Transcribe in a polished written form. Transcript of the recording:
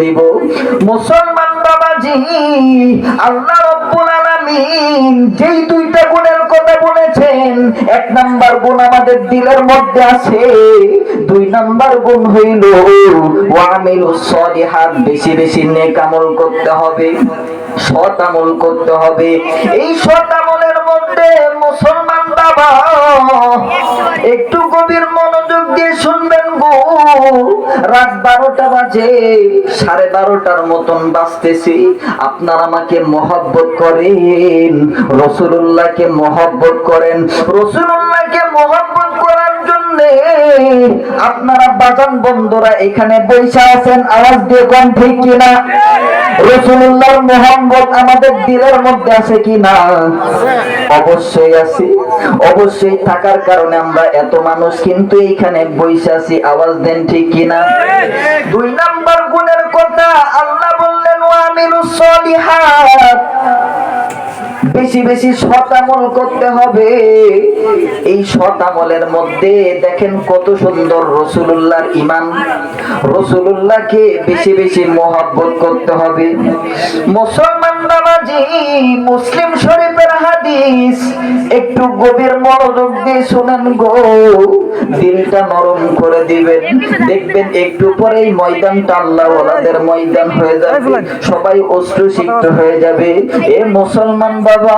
দিব। মুসলমান বাবাজি, আল্লাহ রাব্বুল আলামিন যেই দুইটা গুণের কথা বলেছেন, এক নাম্বার গুণ আমাদের দিলের মধ্যে আছে, দুই নাম্বার গুণ হইল ওয়ামিলুস সলিহাত, বেশি বেশি নেক আমল করতে হবে, সৎ আমল করতে হবে। এই সৎ আমলের মধ্যে মুসলমান বাবা একটু গভীর মনোযোগ দিয়ে শুনবেন গো। রাত 12টা বাজে, 12:30টার মতন বাজতেছি। আপনার আমাকে মহব্বত করেন, রাসূলুল্লাহকে মহব্বত করেন। রাসূলুল্লাহকে মহব্বত করার জন্য আপনারা বাজান বন্ধুরা এখানে বসে আছেন, আওয়াজ দিয়ে কোন ঠিক কিনা? রাসূলুল্লাহর মহব্বত আমাদের দিলের মধ্যে আছে কিনা? অবশ্যই আছে। অবশ্যই থাকার কারণে আমরা এত মানুষ কিন্তু এইখানে বসে আছি, আওয়াজ দেন ঠিক কিনা? দুই নাম্বার গুণের কথা আল্লাহ বললেন ওয়ামিলুস সলিহাত, বেশি বেশি সৎ আমল করতে হবে। এই সৎ আমলের মধ্যে দেখেন কত সুন্দর রাসূলুল্লাহর ঈমান। রাসূলুল্লাহকে বেশি বেশি মহব্বত করতে হবে। মুসলমান বাবাজি, মুসলিম শরীফের হাদিস একটু গভীর মনোযোগ দিয়ে শুনেন গো, দিলটা নরম করে দিবেন। দেখবেন একটু পরেই ময়দানটা আল্লাহওয়ালাদের ময়দান হয়ে যাবে, সবাই অশ্রুসিক্ত হয়ে যাবে। এ মুসলমান বাবা,